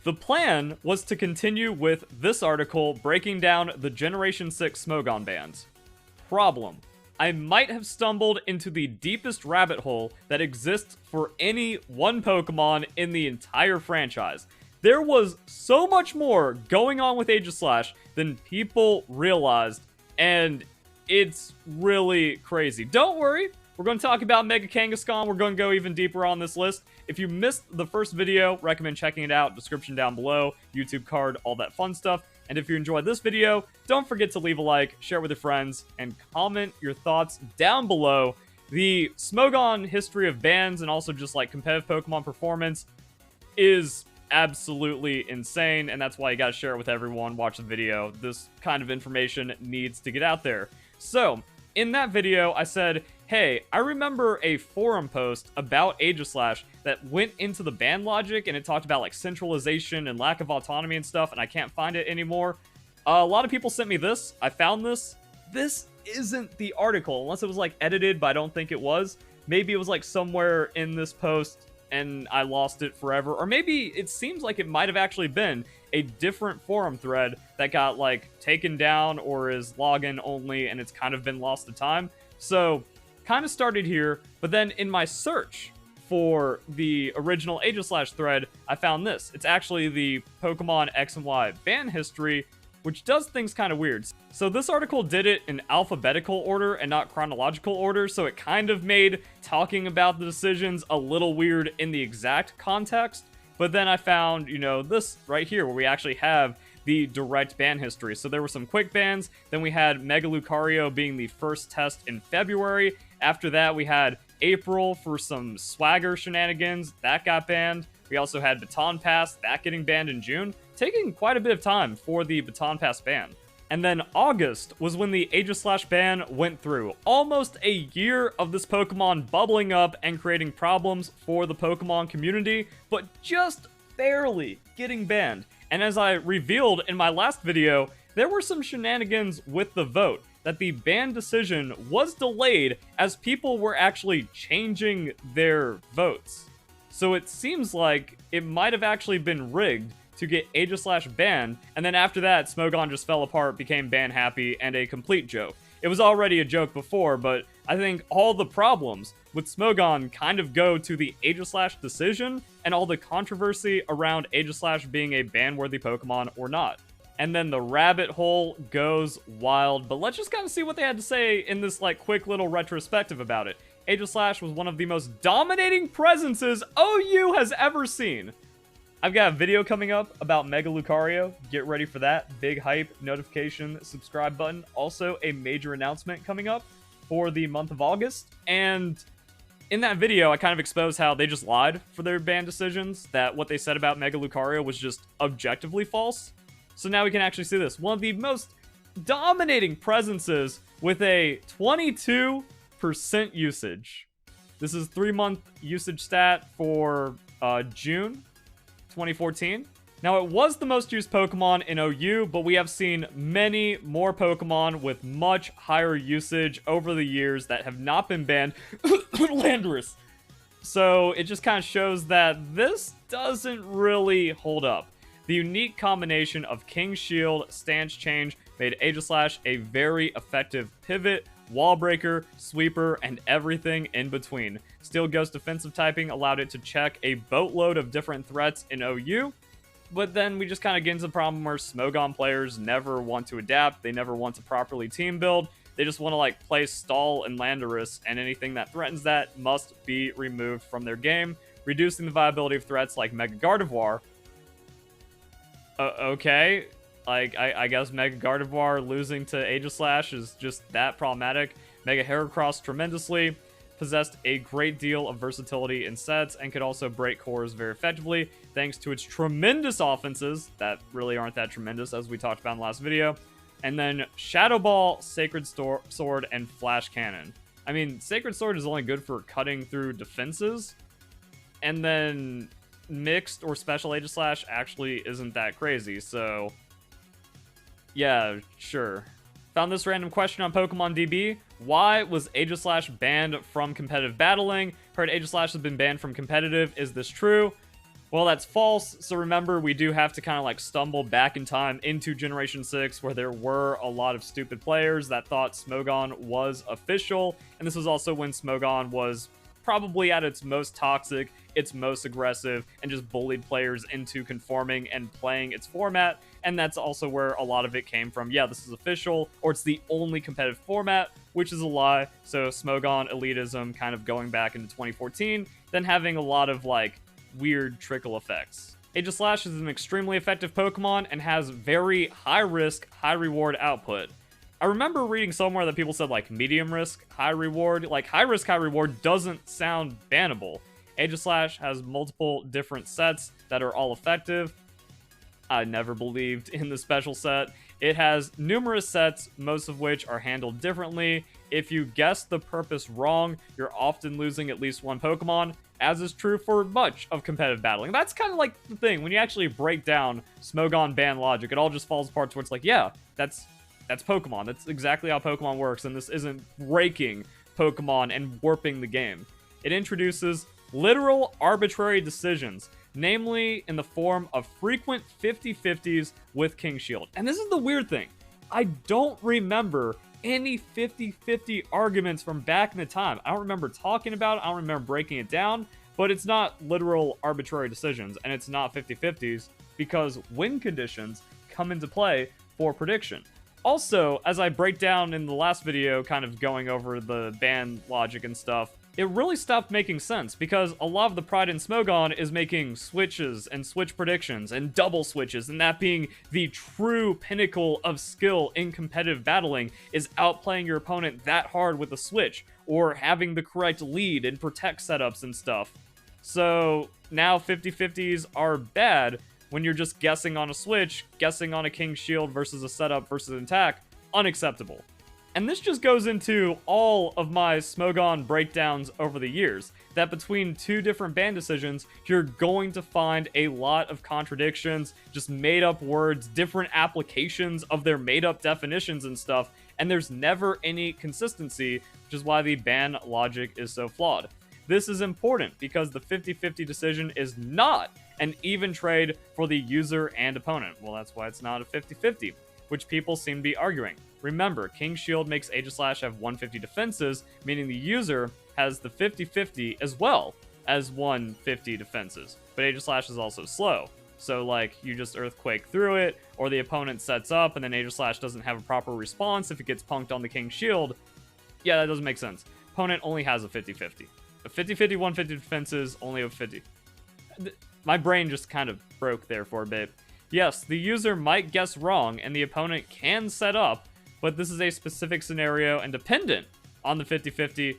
The plan was to continue with this article breaking down the Generation 6 Smogon bans. Problem: I might have stumbled into the deepest rabbit hole that exists for any one Pokemon in the entire franchise. There was so much more going on with Aegislash than people realized, and it's really crazy. Don't worry, we're going to talk about Mega Kangaskhan. We're going to go even deeper on this list. If you missed the first video, recommend checking it out. Description down below, YouTube card, all that fun stuff. And if you enjoyed this video, don't forget to leave a like, share it with your friends, and comment your thoughts down below. The Smogon history of bans and also just like competitive Pokemon performance is absolutely insane, and that's why you gotta share it with everyone. Watch the video. This kind of information needs to get out there. So, in that video, I said, hey, I remember a forum post about Aegislash that went into the ban logic, and it talked about like centralization and lack of autonomy and stuff, and I can't find it anymore. A lot of people sent me this. I found this. This isn't the article, unless it was like edited, but I don't think it was. Maybe it was like somewhere in this post and I lost it forever. Or maybe it seems like it might have actually been a different forum thread that got like taken down or is login only and it's kind of been lost to time. So kind of started here, but then in my search for the original Aegislash thread, I found this. It's actually the Pokemon X and Y ban history, which does things kind of weird. So this article did it in alphabetical order and not chronological order, so it kind of made talking about the decisions a little weird in the exact context. But then I found, you know, this right here where we actually have the direct ban history. So there were some quick bans, then we had Mega Lucario being the first test in February. After that, we had April for some swagger shenanigans, that got banned. We also had Baton Pass, that getting banned in June, taking quite a bit of time for the Baton Pass ban. And then August was when the Aegislash ban went through. Almost a year of this Pokemon bubbling up and creating problems for the Pokemon community, but just barely getting banned. And as I revealed in my last video, there were some shenanigans with the vote, that the ban decision was delayed as people were actually changing their votes. So it seems like it might have actually been rigged to get Aegislash banned, and then after that, Smogon just fell apart, became ban happy, and a complete joke. It was already a joke before, but I think all the problems with Smogon kind of go to the Aegislash decision and all the controversy around Aegislash being a ban-worthy Pokemon or not. And then the rabbit hole goes wild, but let's just kind of see what they had to say in this like quick little retrospective about it. Aegislash was one of the most dominating presences OU has ever seen. I've got a video coming up about Mega Lucario. Get ready for that. Big hype, notification, subscribe button. Also, a major announcement coming up for the month of August. And in that video, I kind of exposed how they just lied for their ban decisions, that what they said about Mega Lucario was just objectively false. So now we can actually see this. One of the most dominating presences with a 22% usage. This is 3-month usage stat for June 2014. Now, it was the most used Pokemon in OU, but we have seen many more Pokemon with much higher usage over the years that have not been banned. Landorus. So it just kind of shows that this doesn't really hold up. The unique combination of King's Shield, stance change made Aegislash a very effective pivot, wall breaker, sweeper, and everything in between. Steel Ghost defensive typing allowed it to check a boatload of different threats in OU, but then we just kind of get into the problem where Smogon players never want to adapt, they never want to properly team build, they just want to like play Stall and Landorus, and anything that threatens that must be removed from their game, reducing the viability of threats like Mega Gardevoir. Okay, like, I guess Mega Gardevoir losing to Aegislash is just that problematic. Mega Heracross tremendously, possessed a great deal of versatility in sets, and could also break cores very effectively, thanks to its tremendous offenses, that really aren't that tremendous, as we talked about in the last video. And then Shadow Ball, Sacred Sword, and Flash Cannon. I mean, Sacred Sword is only good for cutting through defenses, and then Mixed or Special Aegislash actually isn't that crazy, so yeah, sure. Found this random question on Pokemon DB. Why was Aegislash banned from competitive battling? Heard Aegislash has been banned from competitive. Is this true? Well, that's false. So remember, we do have to kind of like stumble back in time into Generation 6, where there were a lot of stupid players that thought Smogon was official. And this was also when Smogon was probably at its most toxic, its most aggressive, and just bullied players into conforming and playing its format. And that's also where a lot of it came from. Yeah, this is official, or it's the only competitive format, which is a lie. So Smogon elitism kind of going back into 2014, then having a lot of like weird trickle effects. Aegislash is an extremely effective Pokemon and has very high risk, high reward output. I remember reading somewhere that people said like medium risk, high reward. Like high risk, high reward doesn't sound bannable. Aegislash has multiple different sets that are all effective. I never believed in the special set. It has numerous sets, most of which are handled differently. If you guess the purpose wrong, you're often losing at least one Pokemon, as is true for much of competitive battling. That's kind of like the thing, when you actually break down Smogon ban logic, it all just falls apart towards like, yeah, that's Pokemon. That's exactly how Pokemon works, and this isn't breaking Pokemon and warping the game. It introduces literal arbitrary decisions, namely in the form of frequent 50-50s with King Shield. And this is the weird thing. I don't remember any 50-50 arguments from back in the time. I don't remember talking about it. I don't remember breaking it down. But it's not literal arbitrary decisions, and it's not 50-50s because win conditions come into play for prediction. Also, as I break down in the last video, kind of going over the ban logic and stuff, it really stopped making sense because a lot of the pride in Smogon is making switches and switch predictions and double switches, and that being the true pinnacle of skill in competitive battling is outplaying your opponent that hard with a switch or having the correct lead and protect setups and stuff. So now 50-50s are bad when you're just guessing on a switch, guessing on a King Shield versus a setup versus an attack. Unacceptable. And this just goes into all of my Smogon breakdowns over the years, that between two different ban decisions, you're going to find a lot of contradictions, just made up words, different applications of their made up definitions and stuff, and there's never any consistency, which is why the ban logic is so flawed. This is important because the 50-50 decision is not an even trade for the user and opponent. Well, that's why it's not a 50-50, which people seem to be arguing. Remember, King Shield makes Aegislash have 150 defenses, meaning the user has the 50-50 as well as 150 defenses. But Aegislash is also slow. So, like, you just Earthquake through it, or the opponent sets up, and then Aegislash doesn't have a proper response if it gets punked on the King Shield. Yeah, that doesn't make sense. Opponent only has a 50-50. A 50-50, 150 defenses, only a 50. My brain just kind of broke there for a bit. Yes, the user might guess wrong, and the opponent can set up, but this is a specific scenario and dependent on the 50-50.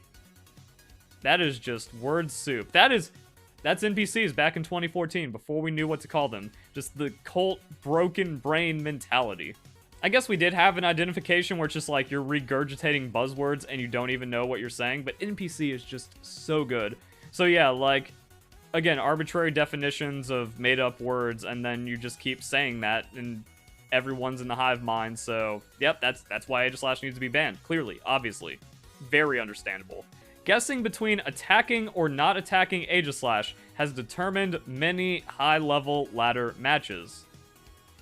That is just word soup. That's NPCs back in 2014, before we knew what to call them. Just the cult, broken brain mentality. I guess we did have an identification where it's just like you're regurgitating buzzwords and you don't even know what you're saying, but NPC is just so good. So yeah, like, again, arbitrary definitions of made-up words, and then you just keep saying that, and everyone's in the hive mind, so yep, that's why Aegislash needs to be banned. Clearly, obviously. Very understandable. Guessing between attacking or not attacking Aegislash has determined many high-level ladder matches.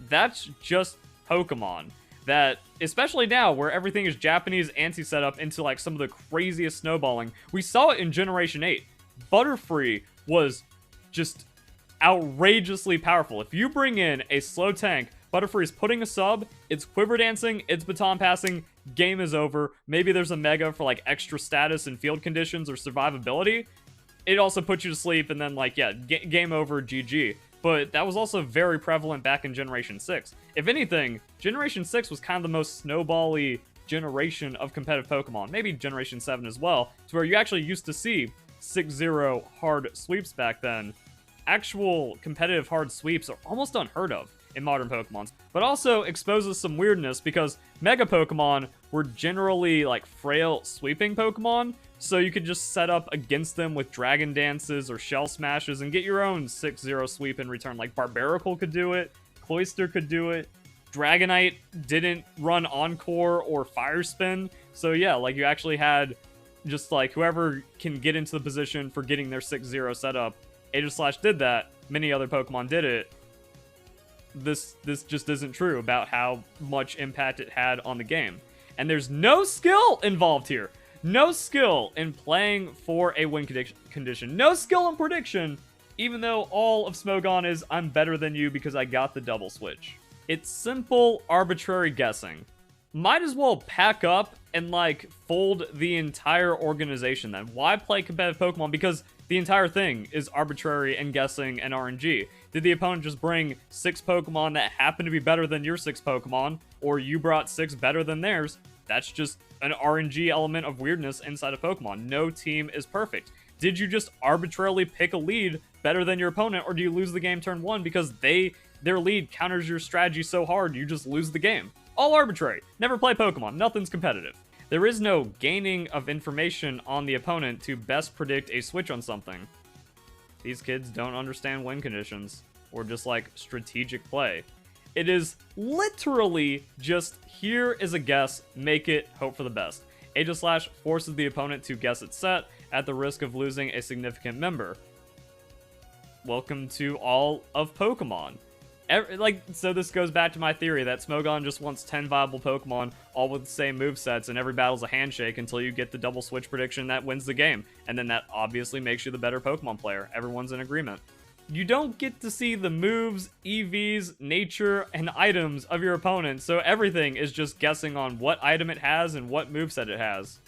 That's just Pokemon. That, especially now, where everything is Japanese anti-setup into like some of the craziest snowballing, we saw it in Generation 8. Butterfree was just outrageously powerful. If you bring in a slow tank, Butterfree is putting a sub, it's quiver dancing, it's baton passing, game is over. Maybe there's a mega for like extra status and field conditions or survivability. It also puts you to sleep and then like, yeah, game over, GG. But that was also very prevalent back in Generation 6. If anything, Generation 6 was kind of the most snowball-y generation of competitive Pokemon. Maybe Generation 7 as well, to where you actually used to see 6-0 hard sweeps back then. Actual competitive hard sweeps are almost unheard of in modern Pokemon, but also exposes some weirdness because Mega Pokemon were generally like frail sweeping Pokemon, so you could just set up against them with Dragon Dances or Shell Smashes and get your own 6-0 sweep in return. Like Barbaracle could do it, Cloyster could do it, Dragonite didn't run Encore or Fire Spin, so yeah, like you actually had just like whoever can get into the position for getting their 6-0 setup. Aegislash did that, many other Pokemon did it, this just isn't true about how much impact it had on the game. And there's no skill involved here. No skill in playing for a win condition. No skill in prediction, even though all of Smogon is I'm better than you because I got the double switch. It's simple, arbitrary guessing. Might as well pack up and, like, fold the entire organization then. Why play competitive Pokemon? Because the entire thing is arbitrary and guessing and RNG. Did the opponent just bring 6 Pokemon that happen to be better than your 6 Pokemon, or you brought 6 better than theirs? That's just an RNG element of weirdness inside of Pokemon. No team is perfect. Did you just arbitrarily pick a lead better than your opponent, or do you lose the game turn 1 because their lead counters your strategy so hard you just lose the game? All arbitrary. Never play Pokemon. Nothing's competitive. There is no gaining of information on the opponent to best predict a switch on something. These kids don't understand win conditions, or just like strategic play. It is literally just, here is a guess, make it, hope for the best. Aegislash forces the opponent to guess its set at the risk of losing a significant member. Welcome to all of Pokemon. So this goes back to my theory that Smogon just wants 10 viable Pokemon, all with the same movesets, and every battle's a handshake until you get the double switch prediction that wins the game. And then that obviously makes you the better Pokemon player. Everyone's in agreement. You don't get to see the moves, EVs, nature, and items of your opponent, so everything is just guessing on what item it has and what moveset it has.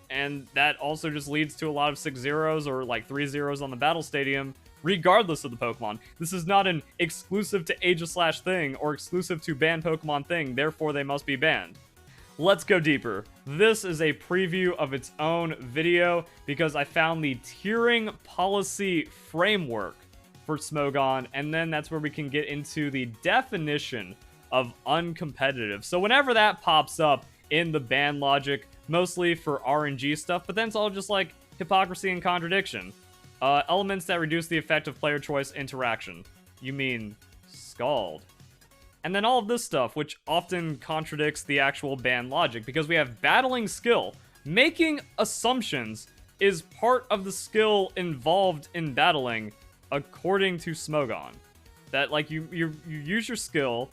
And that also just leads to a lot of 6-0s or like 3-0s on the battle stadium, regardless of the Pokemon. This is not an exclusive to Aegislash thing or exclusive to banned Pokemon thing, therefore they must be banned. Let's go deeper. This is a preview of its own video because I found the tiering policy framework for Smogon, and then that's where we can get into the definition of uncompetitive. So whenever that pops up in the ban logic, mostly for RNG stuff, but then it's all just like hypocrisy and contradiction. Elements that reduce the effect of player choice interaction. You mean Scald. And then all of this stuff, which often contradicts the actual ban logic, because we have battling skill. Making assumptions is part of the skill involved in battling, according to Smogon. That, like, you use your skill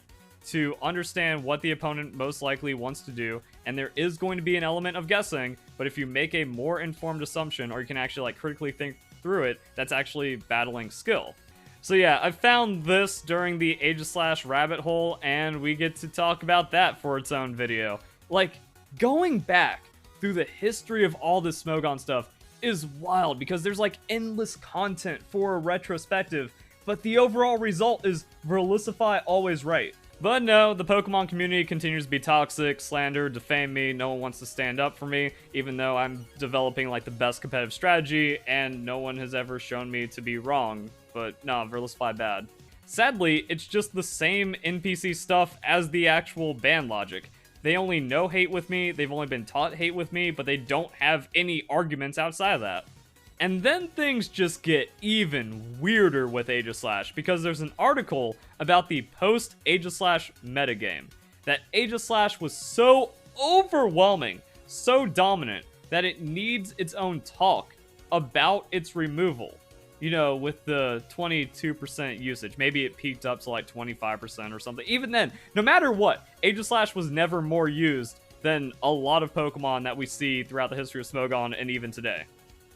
to understand what the opponent most likely wants to do, and there is going to be an element of guessing, but if you make a more informed assumption, or you can actually, like, critically think through it, that's actually battling skill. So yeah, I found this during the Aegislash rabbit hole, and we get to talk about that for its own video. Like, going back through the history of all this Smogon stuff is wild, because there's like endless content for a retrospective, but the overall result is Verlisify always right. But no, the Pokemon community continues to be toxic, slander, defame me, no one wants to stand up for me, even though I'm developing like the best competitive strategy, and no one has ever shown me to be wrong. But nah, Verlisify bad. Sadly, it's just the same NPC stuff as the actual ban logic. They only know hate with me, they've only been taught hate with me, but they don't have any arguments outside of that. And then things just get even weirder with Aegislash, because there's an article about the post-Aegislash metagame. That Aegislash was so overwhelming, so dominant, that it needs its own talk about its removal. You know, with the 22% usage. Maybe it peaked up to like 25% or something. Even then, no matter what, Aegislash was never more used than a lot of Pokemon that we see throughout the history of Smogon and even today.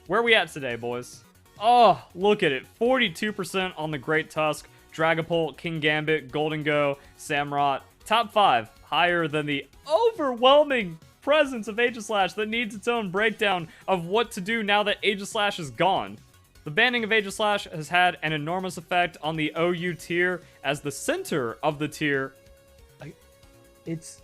Where are we at today, boys? Oh, look at it. 42% on the Great Tusk, Dragapult, King Gambit, Golden Go, Samurott. Top 5, higher than the overwhelming presence of Aegislash that needs its own breakdown of what to do now that Aegislash is gone. The banning of Aegislash has had an enormous effect on the OU tier as the center of the tier. It's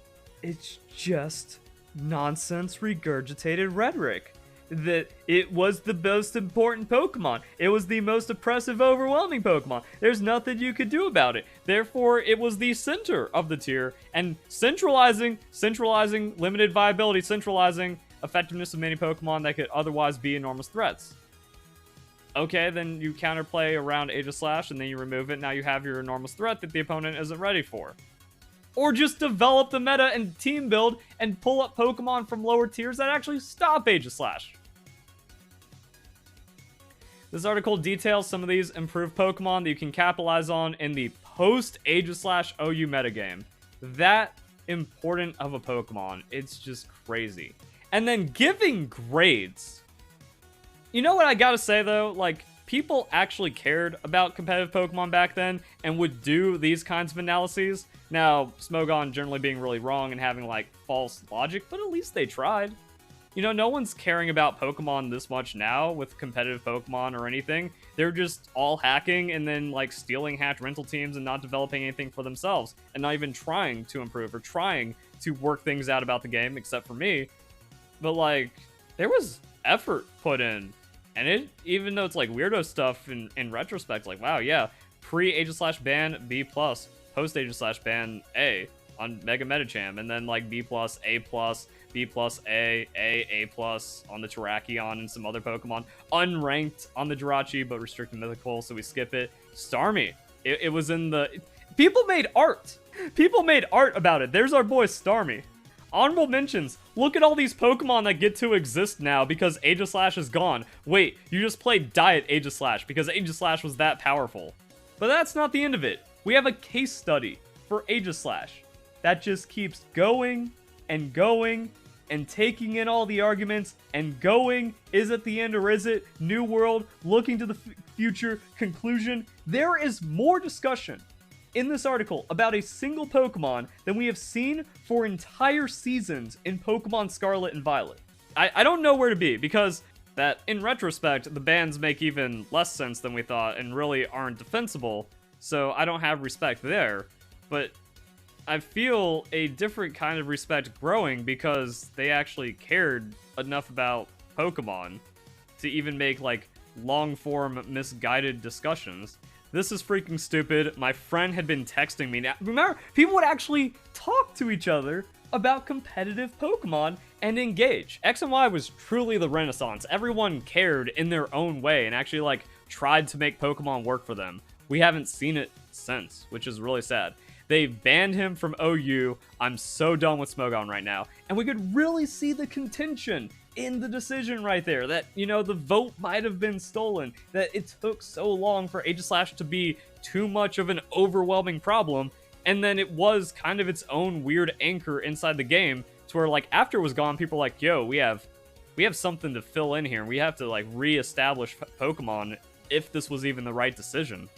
just nonsense regurgitated rhetoric. That it was the most important Pokemon. It was the most oppressive, overwhelming Pokemon. There's nothing you could do about it. Therefore, it was the center of the tier. And centralizing limited viability, centralizing effectiveness of many Pokemon that could otherwise be enormous threats. Okay, then you counterplay around Aegislash and then you remove it. Now you have your enormous threat that the opponent isn't ready for. Or just develop the meta and team build and pull up Pokemon from lower tiers that actually stop Aegislash. This article details some of these improved Pokemon that you can capitalize on in the post-Aegislash OU metagame. That important of a Pokemon, it's just crazy. And then giving grades. You know what I gotta say though? Like, people actually cared about competitive Pokemon back then and would do these kinds of analyses. Now, Smogon generally being really wrong and having like false logic, but at least they tried. You know, no one's caring about Pokemon this much now with competitive Pokemon or anything. They're just all hacking and then like stealing hatch rental teams and not developing anything for themselves and not even trying to improve or trying to work things out about the game, except for me. But like, there was effort put in. And it, even though it's like weirdo stuff in retrospect, like, wow, yeah, pre-Aegislash Ban, B+, post-Aegislash Ban, A on Mega Metacham, and then like B+, A+, B+, A+, on the Terrakion and some other Pokemon. Unranked on the Jirachi, but restricted mythical, so we skip it. Starmie. It was in the... People made art! People made art about it. There's our boy Starmie. Honorable mentions. Look at all these Pokemon that get to exist now because Aegislash is gone. Wait, you just played Diet Aegislash because Aegislash was that powerful. But that's not the end of it. We have a case study for Aegislash that just keeps going and going and taking in all the arguments and going. Is it the end or is it? New world, looking to the future, conclusion. There is more discussion in this article about a single Pokemon than we have seen for entire seasons in Pokemon Scarlet and Violet. I don't know where to be, because that, in retrospect, the bans make even less sense than we thought and really aren't defensible, so I don't have respect there. But I feel a different kind of respect growing because they actually cared enough about Pokemon to even make, like, long-form misguided discussions. This is freaking stupid. My friend had been texting me. Now, remember, people would actually talk to each other about competitive Pokemon and engage. X and Y was truly the renaissance. Everyone cared in their own way and actually, like, tried to make Pokemon work for them. We haven't seen it since, which is really sad. They banned him from OU. I'm so done with Smogon right now. And we could really see the contention in the decision right there, that, you know, the vote might have been stolen, that it took so long for Aegislash to be too much of an overwhelming problem, and then it was kind of its own weird anchor inside the game, to where, like, after it was gone, people were like, yo, we have something to fill in here, and we have to, like, re-establish Pokemon if this was even the right decision.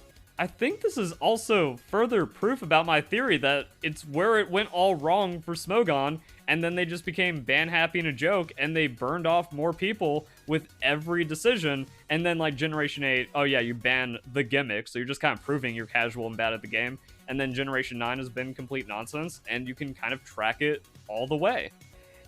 I think this is also further proof about my theory that it's where it went all wrong for Smogon, and then they just became ban-happy and a joke, and they burned off more people with every decision, and then, like, Generation 8, oh yeah, you ban the gimmick, so you're just kind of proving you're casual and bad at the game, and then Generation 9 has been complete nonsense, and you can kind of track it all the way.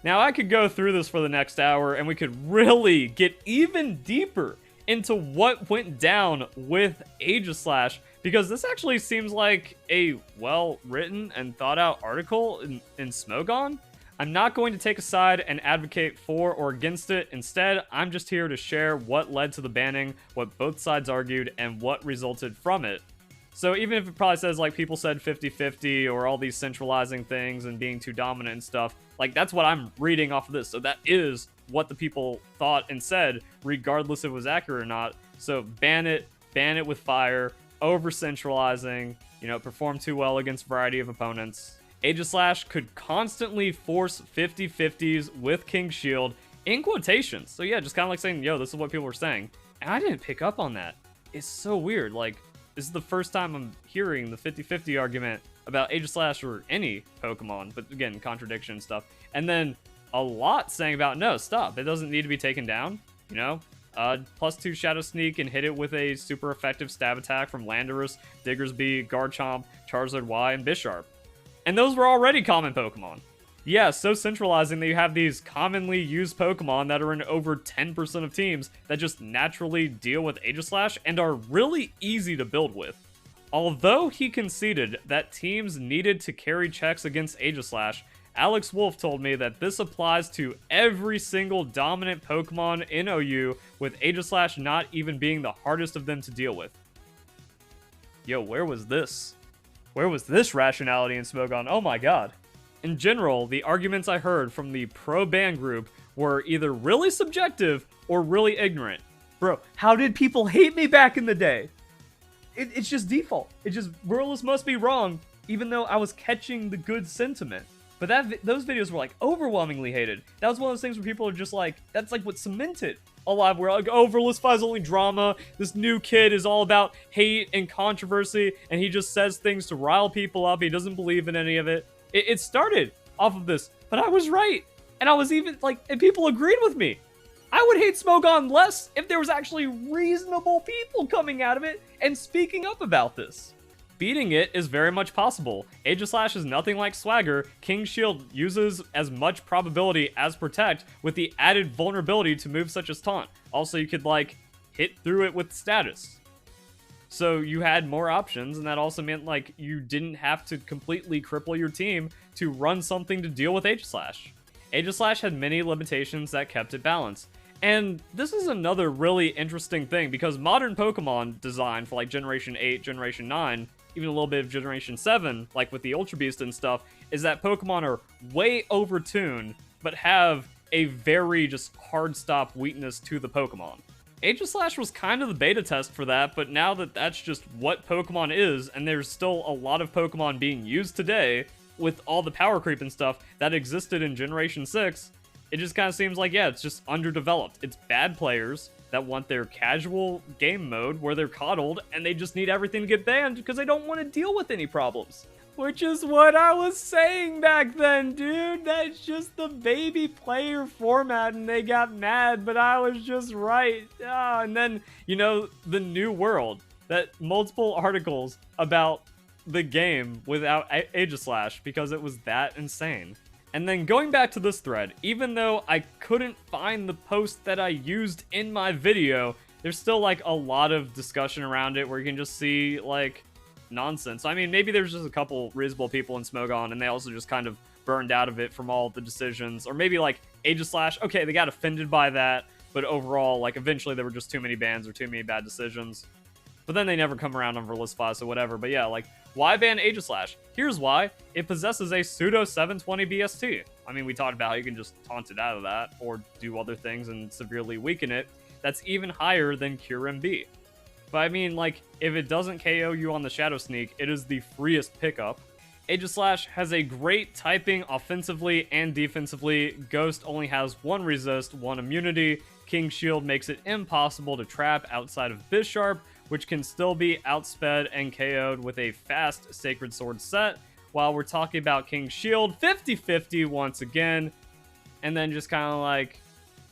Now, I could go through this for the next hour, and we could really get even deeper into what went down with Aegislash, because this actually seems like a well-written and thought-out article in Smogon. I'm not going to take a side and advocate for or against it. Instead, I'm just here to share what led to the banning, what both sides argued, and what resulted from it. So even if it probably says, like, people said 50-50 or all these centralizing things and being too dominant and stuff, like, that's what I'm reading off of this. So that is what the people thought and said, regardless if it was accurate or not. So ban it with fire, over-centralizing, you know, perform too well against a variety of opponents. Aegislash could constantly force 50-50s with King's Shield in quotations. So yeah, just kind of like saying, yo, this is what people were saying. And I didn't pick up on that. It's so weird. Like, this is the first time I'm hearing the 50-50 argument about Aegislash or any Pokemon. But again, contradiction and stuff. And then a lot saying about, no, stop. It doesn't need to be taken down, you know? +2 Shadow Sneak and hit it with a super effective stab attack from Landorus, Diggersby, Garchomp, Charizard Y, and Bisharp. And those were already common Pokemon. Yeah, so centralizing that you have these commonly used Pokemon that are in over 10% of teams that just naturally deal with Aegislash and are really easy to build with. Although he conceded that teams needed to carry checks against Aegislash, Alex Wolf told me that this applies to every single dominant Pokemon in OU, with Aegislash not even being the hardest of them to deal with. Yo, where was this? Where was this rationality in Smogon? Oh my god. In general, the arguments I heard from the pro-ban group were either really subjective or really ignorant. Bro, how did people hate me back in the day? It's just default. It's just, Verlis must be wrong, even though I was catching the good sentiment. But those videos were like overwhelmingly hated. That was one of those things where people are just like, that's like what cemented a lot. We're like, oh, Verlisify's only drama. This new kid is all about hate and controversy, and he just says things to rile people up. He doesn't believe in any of it. It started off of this, but I was right. And I was even like, and people agreed with me. I would hate Smogon less if there was actually reasonable people coming out of it and speaking up about this. Beating it is very much possible. Aegislash is nothing like Swagger. King's Shield uses as much probability as Protect with the added vulnerability to moves such as Taunt. Also, you could like hit through it with status. So you had more options, and that also meant like you didn't have to completely cripple your team to run something to deal with Aegislash. Aegislash had many limitations that kept it balanced. And this is another really interesting thing, because modern Pokemon design for like Generation 8, Generation 9, even a little bit of Generation 7, like with the Ultra Beast and stuff, is that Pokemon are way overtuned, but have a very just hard stop weakness to the Pokemon. Aegislash was kind of the beta test for that, but now that that's just what Pokemon is, and there's still a lot of Pokemon being used today, with all the power creep and stuff that existed in Generation 6, it just kind of seems like, yeah, it's just underdeveloped. It's bad players that want their casual game mode where they're coddled and they just need everything to get banned because they don't want to deal with any problems. Which is what I was saying back then, dude. That's just the baby player format and they got mad, but I was just right. And then, you know, the new world. That multiple articles about the game without Aegislash because it was that insane. And then going back to this thread, even though I couldn't find the post that I used in my video, there's still like a lot of discussion around it where you can just see like nonsense. I mean, maybe there's just a couple reasonable people in Smogon and they also just kind of burned out of it from all the decisions. Or maybe like Aegislash, okay, they got offended by that, but overall, like eventually there were just too many bans or too many bad decisions. But then they never come around on Verlisify, so whatever. But yeah, like, why ban Aegislash? Here's why. It possesses a pseudo 720 BST. I mean, we talked about how you can just taunt it out of that, or do other things and severely weaken it. That's even higher than Cure MB. But I mean, like, if it doesn't KO you on the Shadow Sneak, it is the freest pickup. Aegislash has a great typing offensively and defensively. Ghost only has one resist, one immunity. King's Shield makes it impossible to trap outside of Bisharp, which can still be outsped and KO'd with a fast Sacred Sword set. While we're talking about King's Shield, 50-50 once again. And then just kind of like,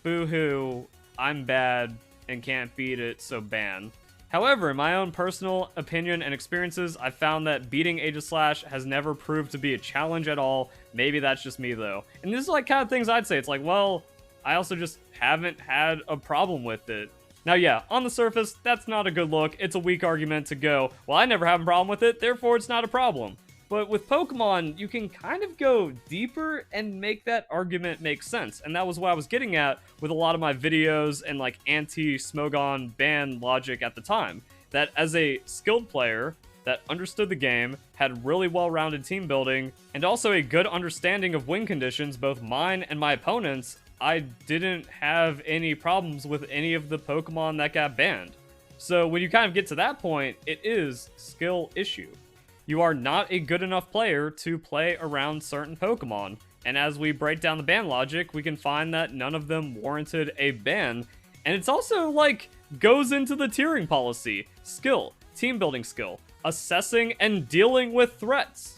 boo-hoo, I'm bad and can't beat it, so ban. However, in my own personal opinion and experiences, I found that beating Aegislash has never proved to be a challenge at all. Maybe that's just me, though. And this is like kind of things I'd say. It's like, well, I also just haven't had a problem with it. Now, yeah, on the surface, that's not a good look. It's a weak argument to go, well, I never have a problem with it, therefore it's not a problem. But with Pokemon, you can kind of go deeper and make that argument make sense. And that was what I was getting at with a lot of my videos and like anti-Smogon ban logic at the time. That as a skilled player that understood the game, had really well-rounded team building, and also a good understanding of win conditions, both mine and my opponents, I didn't have any problems with any of the Pokemon that got banned. So when you kind of get to that point, it is skill issue. You are not a good enough player to play around certain Pokemon. And as we break down the ban logic, we can find that none of them warranted a ban. And it's also like goes into the tiering policy. Skill, team building skill, assessing and dealing with threats.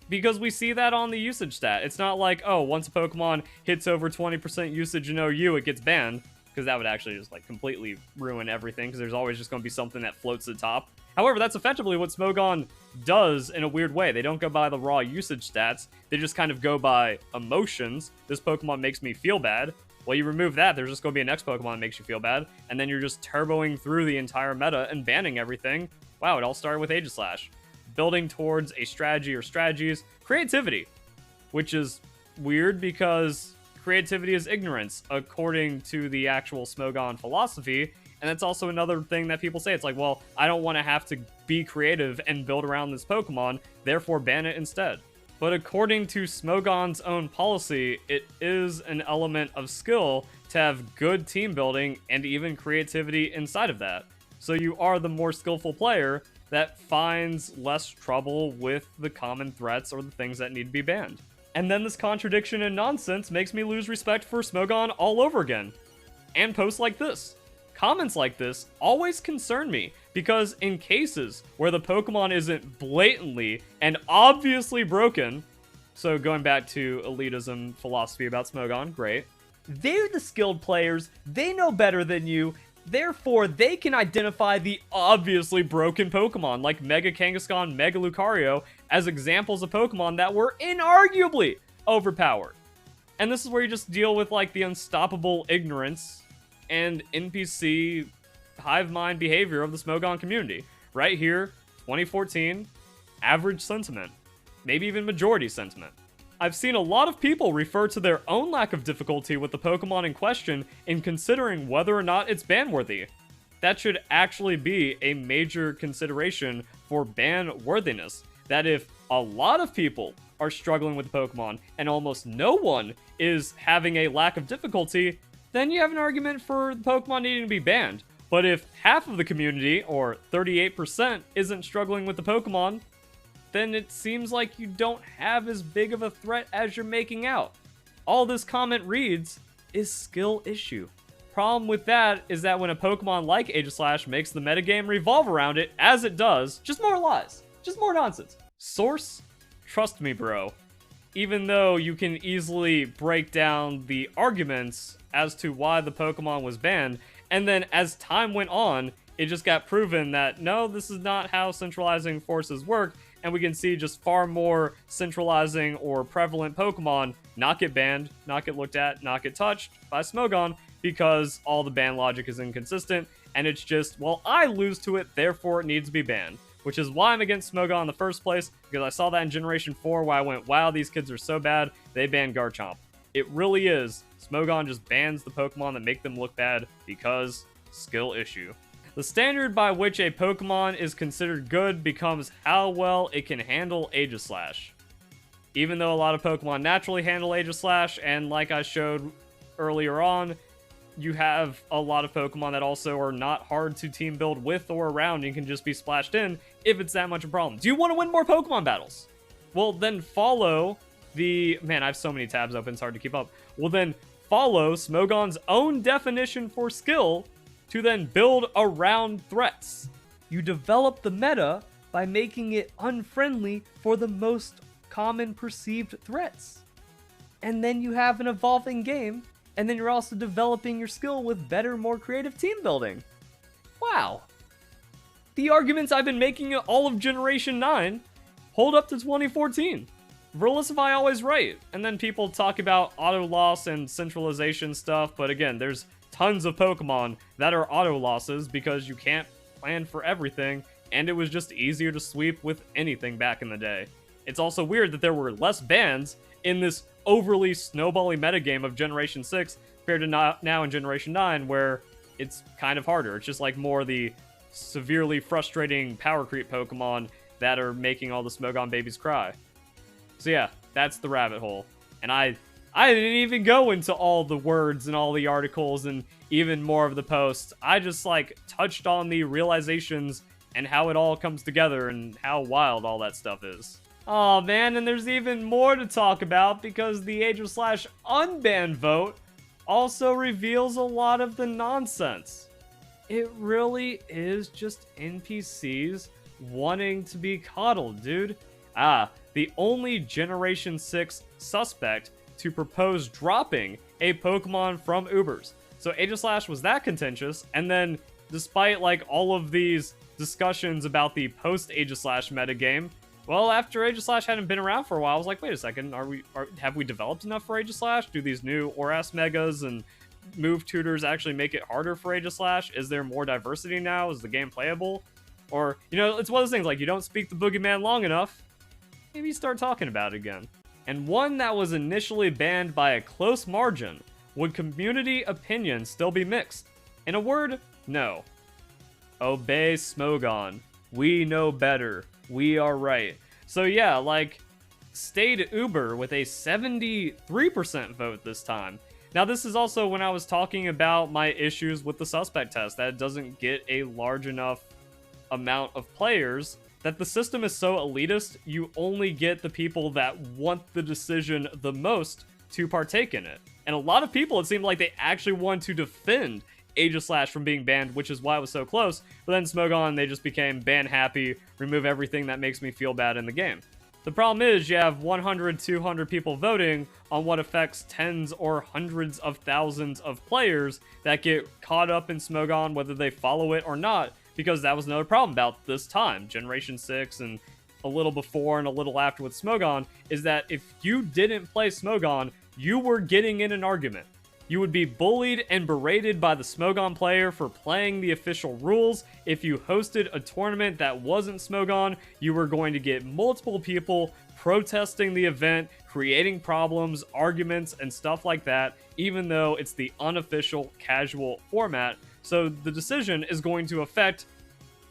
Because we see that on the usage stat. It's not like, oh, once a Pokemon hits over 20% usage in OU, it gets banned. Because that would actually just like completely ruin everything, because there's always just going to be something that floats to the top. However, that's effectively what Smogon does in a weird way. They don't go by the raw usage stats. They just kind of go by emotions. This Pokemon makes me feel bad. Well, you remove that, there's just going to be a next Pokemon that makes you feel bad. And then you're just turboing through the entire meta and banning everything. Wow, it all started with Aegislash. Building towards a strategy or strategies. Creativity, which is weird because creativity is ignorance, according to the actual Smogon philosophy. And that's also another thing that people say. It's like, well, I don't want to have to be creative and build around this Pokemon, therefore ban it instead. But according to Smogon's own policy, it is an element of skill to have good team building and even creativity inside of that. So you are the more skillful player that finds less trouble with the common threats or the things that need to be banned. And then this contradiction and nonsense makes me lose respect for Smogon all over again. And posts like this. Comments like this always concern me, because in cases where the Pokemon isn't blatantly and obviously broken, so going back to elitism philosophy about Smogon, great. They're the skilled players, they know better than you, therefore they can identify the obviously broken Pokemon like Mega Kangaskhan, Mega Lucario as examples of Pokemon that were inarguably overpowered. And this is where you just deal with like the unstoppable ignorance and NPC hive mind behavior of the Smogon community. Right here, 2014, average sentiment. Maybe even majority sentiment. I've seen a lot of people refer to their own lack of difficulty with the Pokemon in question in considering whether or not it's ban-worthy. That should actually be a major consideration for ban-worthiness. That if a lot of people are struggling with the Pokemon and almost no one is having a lack of difficulty, then you have an argument for the Pokemon needing to be banned. But if half of the community, or 38%, isn't struggling with the Pokemon, then it seems like you don't have as big of a threat as you're making out. All this comment reads is skill issue. Problem with that is that when a Pokemon like Aegislash makes the metagame revolve around it, as it does, just more lies, just more nonsense. Source? Trust me, bro. Even though you can easily break down the arguments as to why the Pokemon was banned, and then as time went on, it just got proven that no, this is not how centralizing forces work, and we can see just far more centralizing or prevalent Pokemon not get banned, not get looked at, not get touched by Smogon, because all the ban logic is inconsistent, and it's just, well, I lose to it, therefore it needs to be banned. Which is why I'm against Smogon in the first place, because I saw that in Generation 4 where I went, wow, these kids are so bad, they banned Garchomp. It really is. Smogon just bans the Pokemon that make them look bad because skill issue. The standard by which a Pokemon is considered good becomes how well it can handle Aegislash. Even though a lot of Pokemon naturally handle Aegislash, and like I showed earlier on, you have a lot of Pokemon that also are not hard to team build with or around and can just be splashed in if it's that much of a problem. Do you want to win more Pokemon battles? Well, then follow the... Man, I have so many tabs open, it's hard to keep up. Well, then follow Smogon's own definition for skill to then build around threats. You develop the meta by making it unfriendly for the most common perceived threats. And then you have an evolving game, and then you're also developing your skill with better, more creative team building. Wow. The arguments I've been making all of Generation 9 hold up to 2014. Verlisify always right. And then people talk about auto loss and centralization stuff, but again, there's tons of Pokemon that are auto losses because you can't plan for everything, and it was just easier to sweep with anything back in the day. It's also weird that there were less bans in this overly snowbally metagame of Generation 6 compared to now in Generation 9, where it's kind of harder. It's just like more the severely frustrating power creep Pokemon that are making all the Smogon babies cry. So yeah, that's the rabbit hole. And I didn't even go into all the words and all the articles and even more of the posts. I just like touched on the realizations and how it all comes together and how wild all that stuff is. Oh man, and there's even more to talk about because the Aegislash unban vote also reveals a lot of the nonsense. It really is just NPCs wanting to be coddled, dude. The only Generation 6 suspect to propose dropping a Pokemon from Ubers. So Aegislash was that contentious, and then despite like all of these discussions about the post-Aegislash metagame, well, after Aegislash hadn't been around for a while, I was like, wait a second, have we developed enough for Aegislash? Do these new Oras Megas and move tutors actually make it harder for Aegislash? Is there more diversity now? Is the game playable? Or, you know, it's one of those things, like, you don't speak the boogeyman long enough, maybe start talking about it again. And one that was initially banned by a close margin, would community opinion still be mixed? In a word, no. Obey Smogon. We know better. We are right. So yeah, like, stayed uber with a 73% vote this time. Now, this is also when I was talking about my issues with the suspect test, that it doesn't get a large enough amount of players, that the system is so elitist, you only get the people that want the decision the most to partake in it. And a lot of people, it seemed like they actually wanted to defend Aegislash from being banned, which is why it was so close. But then Smogon, they just became ban happy, remove everything that makes me feel bad in the game. The problem is you have 100, 200 people voting on what affects tens or hundreds of thousands of players that get caught up in Smogon, whether they follow it or not, because that was another problem about this time, Generation 6 and a little before and a little after with Smogon, is that if you didn't play Smogon, you were getting in an argument. You would be bullied and berated by the Smogon player for playing the official rules. If you hosted a tournament that wasn't Smogon, you were going to get multiple people protesting the event, creating problems, arguments, and stuff like that, even though it's the unofficial casual format. So the decision is going to affect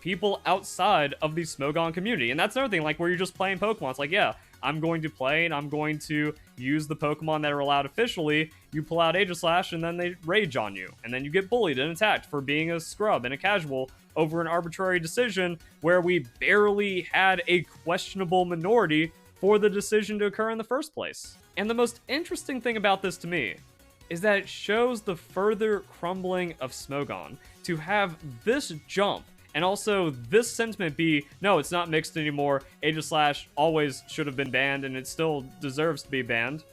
people outside of the Smogon community. And that's another thing, like where you're just playing Pokemon. It's like, yeah, I'm going to play and I'm going to use the Pokemon that are allowed officially. You pull out Aegislash and then they rage on you. And then you get bullied and attacked for being a scrub and a casual over an arbitrary decision where we barely had a questionable minority for the decision to occur in the first place. And the most interesting thing about this to me is that it shows the further crumbling of Smogon. To have this jump and also this sentiment be, no, it's not mixed anymore, Aegislash always should have been banned and it still deserves to be banned,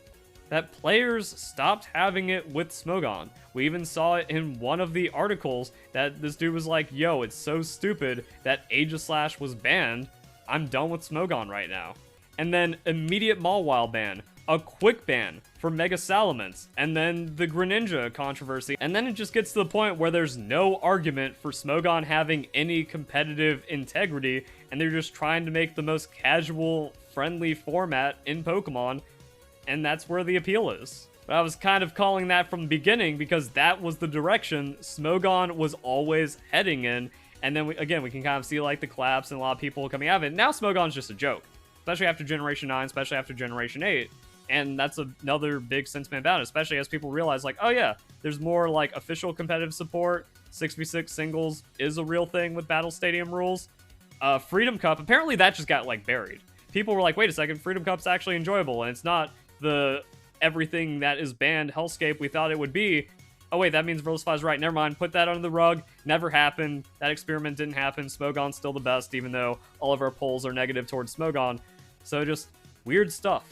that players stopped having it with Smogon. We even saw it in one of the articles that this dude was like, yo, it's so stupid that Aegislash was banned, I'm done with Smogon right now. And then immediate Mawile ban, a quick ban for Mega Salamence, and then the Greninja controversy. And then it just gets to the point where there's no argument for Smogon having any competitive integrity, and they're just trying to make the most casual, friendly format in Pokemon, and that's where the appeal is. But I was kind of calling that from the beginning because that was the direction Smogon was always heading in, and then we can kind of see like the collapse and a lot of people coming out of it. Now Smogon's just a joke, especially after Generation 9, especially after Generation 8. And that's another big sentiment about it, especially as people realize, like, oh yeah, there's more, like, official competitive support. 6v6 singles is a real thing with Battle Stadium rules. Freedom Cup, apparently that just got, like, buried. People were like, wait a second, Freedom Cup's actually enjoyable, and it's not the everything that is banned hellscape we thought it would be. Oh wait, that means Verlisify's right. Never mind, put that under the rug. Never happened. That experiment didn't happen. Smogon's still the best, even though all of our polls are negative towards Smogon. So just weird stuff.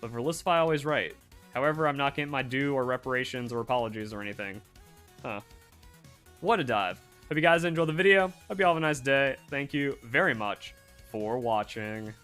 But Verlisify always right. However, I'm not getting my due or reparations or apologies or anything. Huh. What a dive. Hope you guys enjoyed the video. Hope you all have a nice day. Thank you very much for watching.